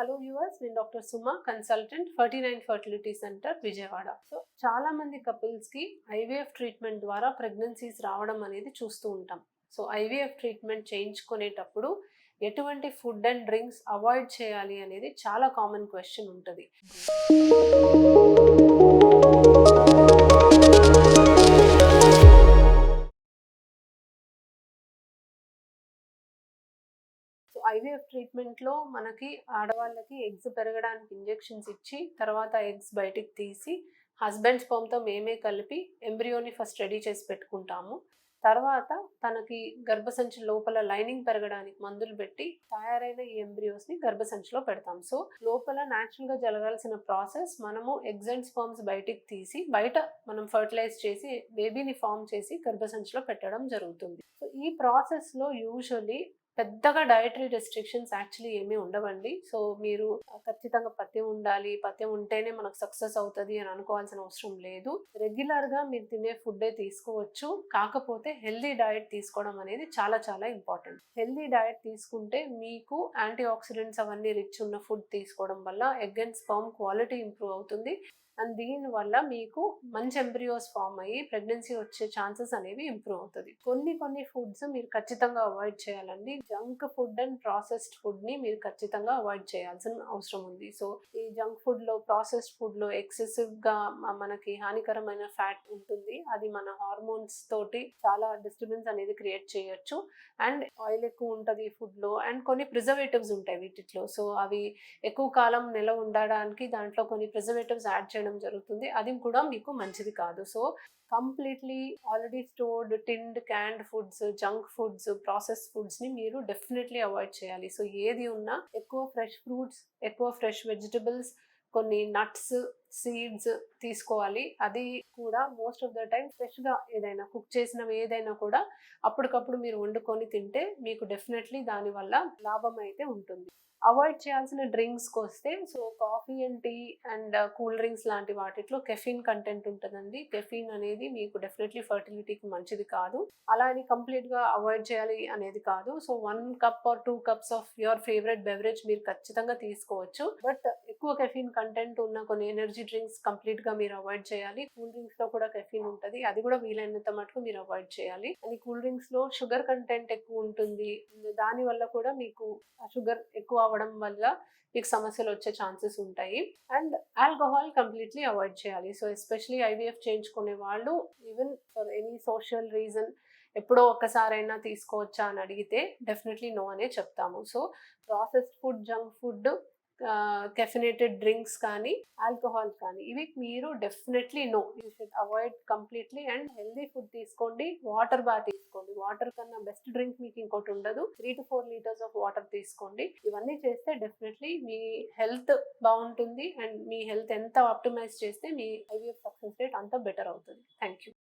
Hello viewers, నేను doctor Suma, consultant 49 fertility centre Vijayawada. So చాలా మంది కపుల్స్కి ఐవీఎఫ్ ట్రీట్మెంట్ ద్వారా ప్రెగ్నెన్సీస్ రావడం అనేది చూస్తూ ఉంటాం. సో ఐవీఎఫ్ ట్రీట్మెంట్ చేయించుకునేటప్పుడు ఎటువంటి ఫుడ్ అండ్ డ్రింక్స్ అవాయిడ్ చేయాలి అనేది చాలా కామన్ క్వశ్చన్ ఉంటుంది. ఐవీఎఫ్ ట్రీట్మెంట్లో మనకి ఆడవాళ్ళకి ఎగ్స్ పెరగడానికి ఇంజెక్షన్స్ ఇచ్చి తర్వాత ఎగ్స్ బయటికి తీసి హస్బెండ్ స్పర్మ్తో మేమే కలిపి ఎంబ్రియోని ఫస్ట్ రెడీ చేసి పెట్టుకుంటాము. తర్వాత తనకి గర్భసంచి లోపల లైనింగ్ పెరగడానికి మందులు పెట్టి తయారైన ఈ ఎంబ్రియోస్ని గర్భసంచిలో పెడతాం. సో లోపల న్యాచురల్గా జరగాల్సిన ప్రాసెస్ మనము ఎగ్స్ అండ్ స్పర్మ్స్ బయటికి తీసి బయట మనం ఫర్టిలైజ్ చేసి బేబీని ఫామ్ చేసి గర్భసంచిలో పెట్టడం జరుగుతుంది. సో ఈ ప్రాసెస్లో యూజువల్లీ పెద్దగా డయటరీ రెస్ట్రిక్షన్స్ యాక్చువల్లీ ఏమీ ఉండవండి. సో మీరు ఖచ్చితంగా పథ్యం ఉండాలి, పథ్యం ఉంటేనే మనకు సక్సెస్ అవుతుంది అని అనుకోవాల్సిన అవసరం లేదు. రెగ్యులర్గా మీరు తినే ఫుడ్డే తీసుకోవచ్చు. కాకపోతే హెల్దీ డయట్ తీసుకోవడం అనేది చాలా చాలా ఇంపార్టెంట్. హెల్దీ డయట్ తీసుకుంటే మీకు యాంటీ ఆక్సిడెంట్స్ అవన్నీ రిచ్ ఉన్న ఫుడ్ తీసుకోవడం వల్ల egg and sperm quality improve అవుతుంది. అండ్ దీనివల్ల మీకు మంచి ఎంబ్రియోస్ ఫామ్ అయ్యి ప్రెగ్నెన్సీ వచ్చే ఛాన్సెస్ అనేవి ఇంప్రూవ్ అవుతుంది. కొన్ని ఫుడ్స్ మీరు ఖచ్చితంగా అవాయిడ్ చేయాలండి. జంక్ ఫుడ్ అండ్ ప్రాసెస్డ్ ఫుడ్ని మీరు ఖచ్చితంగా అవాయిడ్ చేయాల్సిన అవసరం ఉంది. సో ఈ జంక్ ఫుడ్లో, ప్రాసెస్డ్ ఫుడ్లో ఎక్సెసివ్గా మనకి హానికరమైన ఫ్యాట్ ఉంటుంది. అది మన హార్మోన్స్ తోటి చాలా డిస్టర్బెన్స్ అనేది క్రియేట్ చేయొచ్చు. అండ్ ఆయిల్ ఎక్కువ ఉంటుంది ఈ ఫుడ్లో. అండ్ కొన్ని ప్రిజర్వేటివ్స్ ఉంటాయి వీటిలో. సో అవి ఎక్కువ కాలం నిలవ ఉండడానికి దాంట్లో కొన్ని ప్రిజర్వేటివ్స్ యాడ్ చేయడం జరుగుతుంది. అది కూడా మీకు మంచిది కాదు. So completely already stored, tinned, canned foods, junk foods, process ఫుడ్స్ని మీరు డెఫినెట్లీ అవాయిడ్ చేయాలి. సో ఏది ఉన్నా ఎక్కువ ఫ్రెష్ ఫ్రూట్స్, ఎక్కువ ఫ్రెష్ వెజిటబుల్స్, కొన్ని నట్స్, సీడ్స్ తీసుకోవాలి. అది కూడా మోస్ట్ ఆఫ్ ద టైం ఫ్రెష్గా ఏదైనా కుక్ చేసినవి ఏదైనా కూడా అప్పటికప్పుడు మీరు వండుకొని తింటే మీకు డెఫినెట్లీ దానివల్ల లాభం అయితే ఉంటుంది. అవాయిడ్ చేయాల్సిన డ్రింక్స్కి వస్తే, so coffee and tea and cool drinks లాంటి వాటిలో కెఫీన్ కంటెంట్ ఉంటుందండి. కెఫీన్ అనేది మీకు డెఫినెట్లీ ఫర్టిలిటీకి మంచిది కాదు. అలా అని కంప్లీట్గా అవాయిడ్ చేయాలి అనేది కాదు. So 1 cup are 2 cups of your favourite beverage మీరు ఖచ్చితంగా తీసుకోవచ్చు. బట్ ఎక్కువ కెఫీన్ కంటెంట్ ఉన్న కొన్ని ఎనర్జీ డ్రింక్స్ కంప్లీట్గా మీరు అవాయిడ్ చేయాలి. కూల్ డ్రింక్స్లో కూడా కెఫీన్ ఉంటుంది, అది కూడా వీలైనంత మటుకు మీరు అవాయిడ్ చేయాలి. అండ్ ఈ కూల్ డ్రింక్స్లో షుగర్ కంటెంట్ ఎక్కువ ఉంటుంది. దానివల్ల కూడా మీకు షుగర్ ఎక్కువ అవ్వడం వల్ల మీకు సమస్యలు వచ్చే ఛాన్సెస్ ఉంటాయి. అండ్ ఆల్కహాల్ కంప్లీట్లీ అవాయిడ్ చేయాలి. సో ఎస్పెషలీ ఐవీఎఫ్ చేయించుకునే వాళ్ళు even for any social reason ఎప్పుడో ఒక్కసారైనా తీసుకోవచ్చా అని అడిగితే డెఫినెట్లీ నో అనే చెప్తాము. So processed food, junk food, caffeinated drinks కానీ, ఆల్కహాల్ కానీ ఇవి మీరు definitely no, you should avoid completely. And healthy food తీసుకోండి, వాటర్ బాగా తీసుకోండి. వాటర్ కన్నా బెస్ట్ డ్రింక్ మీకు ఇంకోటి ఉండదు. 3 to 4 లీటర్స్ ఆఫ్ వాటర్ తీసుకోండి. ఇవన్నీ చేస్తే డెఫినెట్లీ మీ హెల్త్ బాగుంటుంది. అండ్ మీ హెల్త్ ఎంత ఆప్టిమైజ్ చేస్తే మీ ఐవీఎఫ్ సక్సెస్ రేట్ అంత బెటర్ అవుతుంది. Thank you.